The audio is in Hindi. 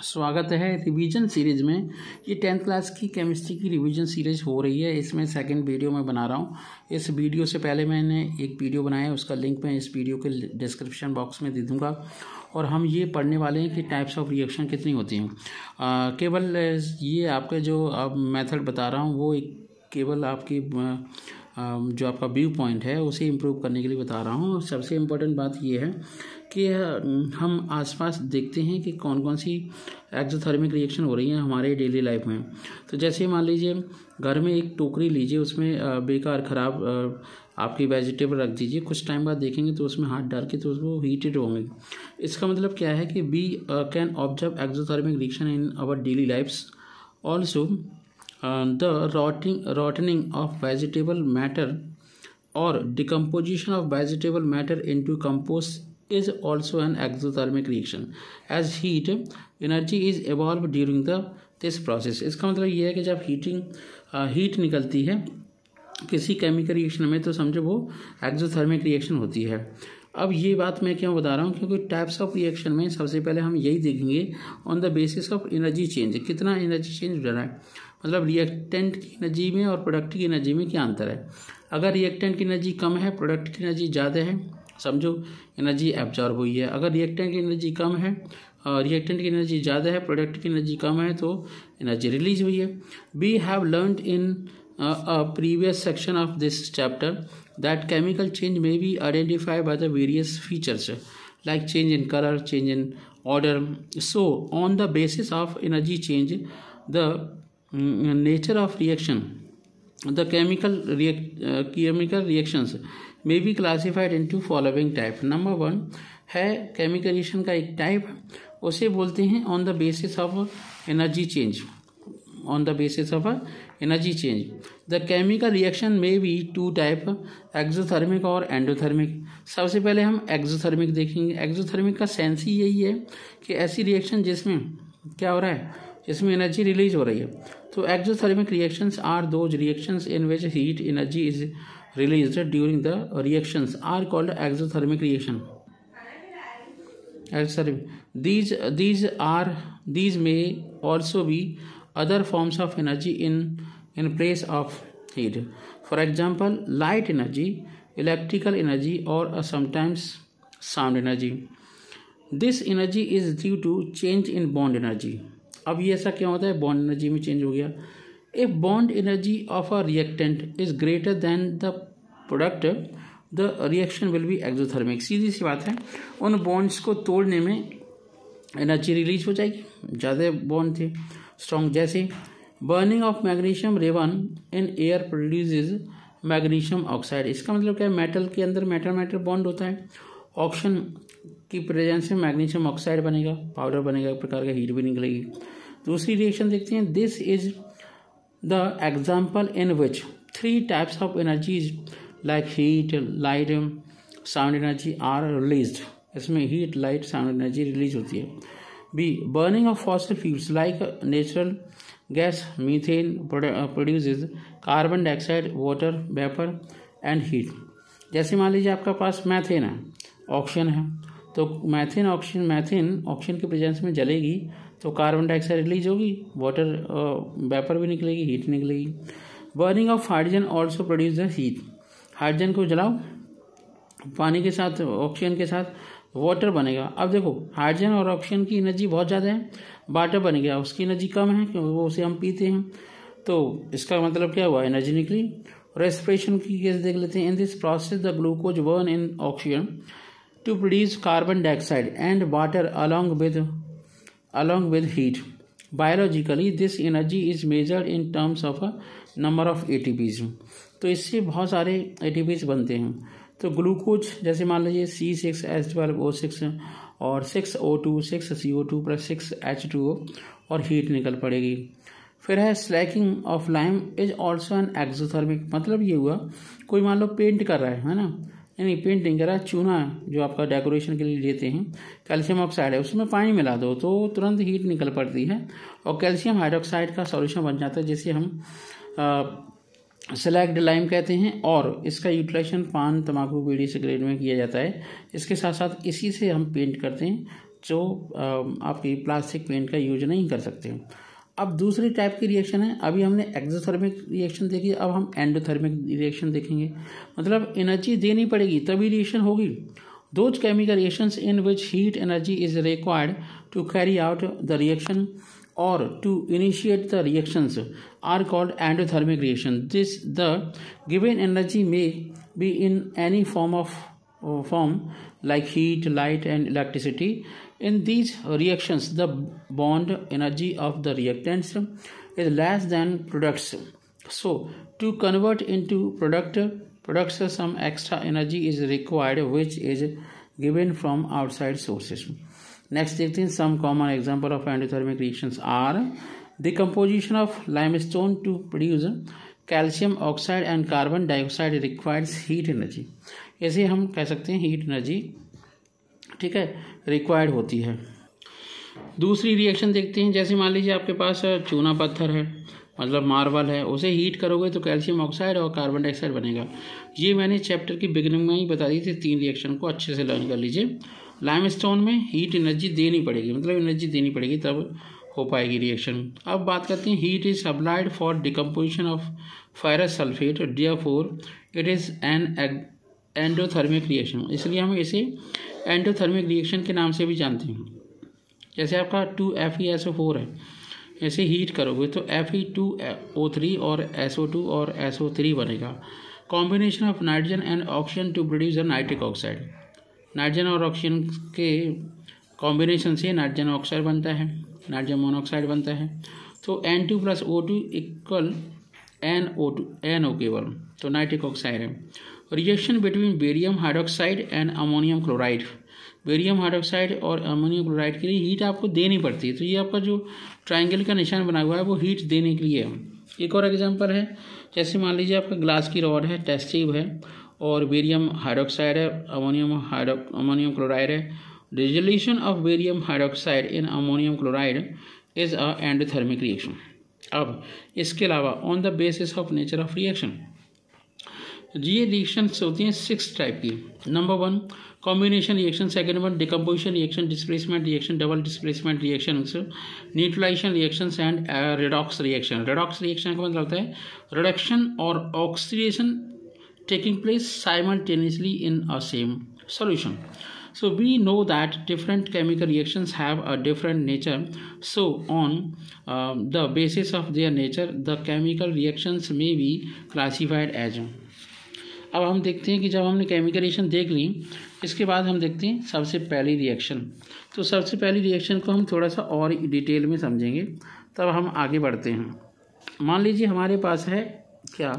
स्वागत है रिवीजन सीरीज में। ये 10th क्लास की केमिस्ट्री की रिवीजन सीरीज हो रही है। इसमें सेकंड वीडियो मैं बना रहा हूँ। इस वीडियो से पहले मैंने एक वीडियो बनाया है, उसका लिंक मैं इस वीडियो के डिस्क्रिप्शन बॉक्स में दे दूँगा। और हम ये पढ़ने वाले हैं कि टाइप्स ऑफ रिएक्शन कितनी होती हैं। केवल ये आपके जो अब मेथड बता रहा हूँ वो एक केवल आपकी जो आपका व्यू पॉइंट है उसे इम्प्रूव करने के लिए बता रहा हूँ। सबसे इम्पोर्टेंट बात ये है कि हम आसपास देखते हैं कि कौन कौन सी एक्सोथर्मिक रिएक्शन हो रही हैं हमारे डेली लाइफ में। तो जैसे मान लीजिए घर में एक टोकरी लीजिए, उसमें बेकार ख़राब आपकी वेजिटेबल रख दीजिए। कुछ टाइम बाद देखेंगे तो उसमें हाथ डाल के तो वो हीटेड होंगे। इसका मतलब क्या है कि we can observe exothermic reaction in our daily lifes. Also the rotting of vegetable matter or decomposition of vegetable matter into compost is also an exothermic reaction as heat energy is evolved during this process। इसका मतलब ये है कि जब हीट निकलती है किसी केमिकल रिएक्शन में तो समझो वो एक्सोथर्मिक रिएक्शन होती है। अब ये बात मैं क्यों बता रहा हूँ, क्योंकि टाइप्स ऑफ रिएक्शन में सबसे पहले हम यही देखेंगे on the basis of energy change, कितना एनर्जी चेंज हो रहा है, मतलब रिएक्टेंट की एनर्जी में और प्रोडक्ट की एनर्जी में क्या अंतर है। अगर रिएक्टेंट की एनर्जी कम है, प्रोडक्ट की एनर्जी ज़्यादा है, समझो एनर्जी एब्जॉर्ब हुई है। अगर रिएक्टेंट की एनर्जी कम है, रिएक्टेंट की एनर्जी ज़्यादा है, प्रोडक्ट की एनर्जी कम है, तो एनर्जी रिलीज हुई है। We have learned in a previous section of this chapter that chemical change may be identified by the various features like change in color, change in odor. So on the basis of energy change, the nature of reaction, the chemical reactions may be classified into following type। Number 1 है केमिकल रिएक्शन का एक टाइप, उसे बोलते हैं on the basis of energy change. On the basis of energy change, the chemical reaction may be two type, exothermic और endothermic। सबसे पहले हम एक्सोथर्मिक देखेंगे। एक्सोथर्मिक का सेंस ही यही है कि ऐसी रिएक्शन जिसमें क्या हो रहा है, जिसमें एनर्जी रिलीज हो रही है। तो exothermic reactions are those reactions in which heat energy is released during the reactions are called exothermic reaction. These may also be other forms of energy in place of heat. For example, light energy, electrical energy, or sometimes sound energy. This energy is due to change in bond energy। अब ये ऐसा क्यों होता है, bond energy में change हो गया। If bond energy of a reactant is greater than the product, the reaction will be exothermic। सीधी सी बात है, उन bonds को तोड़ने में एनर्जी रिलीज हो जाएगी, ज़्यादा बॉन्ड थे स्ट्रॉन्ग। जैसे burning of magnesium ribbon in air produces magnesium oxide. इसका मतलब क्या है, मेटल के अंदर मेटल बॉन्ड होता है, ऑक्सीजन की प्रेजेंस में मैग्नीशियम ऑक्साइड बनेगा, पाउडर बनेगा, एक प्रकार का हीट भी निकलेगी। दूसरी रिएक्शन देखते हैं। This is the example in which 3 types of energies like heat, light, sound energy are released. इसमें heat, light, sound energy release होती है। B burning of fossil fuels like natural gas methane produces carbon dioxide, water vapour and heat. जैसे मान लीजिए आपका पास मैथेन है, ऑक्सीजन है, तो मैथेन ऑक्सीजन के प्रेजेंस में जलेगी तो कार्बन डाइऑक्साइड रिलीज होगी, वाटर वेपर भी निकलेगी, हीट निकलेगी। Burning of hydrogen also produce the heat. Hydrogen को जलाओ, पानी के साथ, ऑक्सीजन के साथ वाटर बनेगा। अब देखो हाइड्रोजन और ऑक्सीजन की एनर्जी बहुत ज़्यादा है, वाटर बन गया, उसकी एनर्जी कम है क्योंकि वो उसे हम पीते हैं, तो इसका मतलब क्या हुआ, एनर्जी निकली। रेस्पिरेशन की केस देख लेते हैं। In this process the glucose burn in oxygen to produce carbon dioxide and water along with heat। Biologically this energy is measured in terms of a number of ATPs। तो इससे बहुत सारे ATPs बनते हैं। तो ग्लूकोज जैसे मान लीजिए C6H12O6 और 6O2, 6CO2 प्लस 6H2O और हीट निकल पड़ेगी। फिर है Slaking of lime is also an exothermic. मतलब ये हुआ, कोई मान लो पेंट कर रहा है ना, यानी पेंट नहीं कर रहा है, चूना जो आपका डेकोरेशन के लिए लेते हैं, कैल्शियम ऑक्साइड है, उसमें पानी मिला दो तो तुरंत हीट निकल पड़ती है और कैल्शियम हाइड्रोक्साइड का सॉल्यूशन बन जाता है, जिसे हम स्लैक्ड लाइम कहते हैं। और इसका यूटिलाइजेशन पान, तंबाकू, बीड़ी, सिगरेट में किया जाता है। इसके साथ साथ इसी से हम पेंट करते हैं जो आपकी प्लास्टिक पेंट का यूज नहीं कर सकते। अब दूसरी टाइप की रिएक्शन है, अभी हमने एक्सोथर्मिक रिएक्शन देखी, अब हम एंडोथर्मिक रिएक्शन देखेंगे। मतलब एनर्जी देनी पड़ेगी तभी रिएक्शन होगी। Those chemical reactions in which heat energy is required to carry out the reaction or to initiate the reactions are called endothermic reaction. This the given energy may be in any form like heat, light and electricity. In these reactions the bond energy of the reactants is less than products. So to convert into products some extra energy is required which is given from outside sources. Next देखते हैं some common example of endothermic reactions are decomposition of limestone to produce calcium oxide and carbon dioxide requires heat energy. ऐसे हम कह सकते हैं हीट एनर्जी, ठीक है, रिक्वायर्ड होती है। दूसरी रिएक्शन देखते हैं, जैसे मान लीजिए आपके पास चूना पत्थर है, मतलब मार्बल है, उसे हीट करोगे तो कैल्शियम ऑक्साइड और कार्बन डाइऑक्साइड बनेगा। ये मैंने चैप्टर की बिगिनिंग में ही बता दी थी, 3 रिएक्शन को अच्छे से लर्न कर लीजिए। लाइमस्टोन में हीट एनर्जी देनी पड़ेगी, मतलब एनर्जी देनी पड़ेगी तब हो पाएगी रिएक्शन। अब बात करते हैं heat is supplied for decomposition of ferrous sulphate, therefore it is an endothermic reaction. इसलिए हम इसे एंडोथर्मिक रिएक्शन के नाम से भी जानते हैं। जैसे आपका 2FeSO4 है, ऐसे हीट करोगे तो Fe2O3 और SO2 और SO3 बनेगा। Combination of nitrogen and oxygen to produce a nitric oxide. Nitrogen और ऑक्सीजन के कॉम्बिनेशन से नाइट्रोजन ऑक्साइड बनता है, नाइट्रोजन मोनोऑक्साइड बनता है। तो N2 + O2 = NO केवल, तो नाइट्रिक ऑक्साइड है। Reaction between barium hydroxide and ammonium chloride. Barium hydroxide और अमोनियम क्लोराइड के लिए हीट आपको देनी पड़ती है। तो ये आपका जो ट्राइंगल का निशान बना हुआ है वो हीट देने के लिए है। एक और एग्जांपल है, जैसे मान लीजिए आपका ग्लास की रॉड है, टेस्ट ट्यूब है और बेरियम हाइड्रोक्साइड है, अमोनियम क्लोराइड है। Dissolution of barium hydroxide in ammonium chloride is a endothermic reaction. अब इसके अलावा on the basis of nature of reaction, ये रिएक्शंस होती हैं 6 टाइप की। Number 1 combination reaction, second 1 decomposition reaction, displacement reaction, double displacement reactions, neutralisation reactions and redox reaction. Redox reaction का मतलब होता है रिडक्शन और oxidation taking place simultaneously in a same solution. So we know that different chemical reactions have a different nature. So on the basis of their nature, the chemical reactions may be classified as. अब हम देखते हैं कि जब हमने केमिकल रिएक्शन देख ली, इसके बाद हम देखते हैं सबसे पहली रिएक्शन। तो सबसे पहली रिएक्शन को हम थोड़ा सा और डिटेल में समझेंगे, तब हम आगे बढ़ते हैं। मान लीजिए हमारे पास है क्या,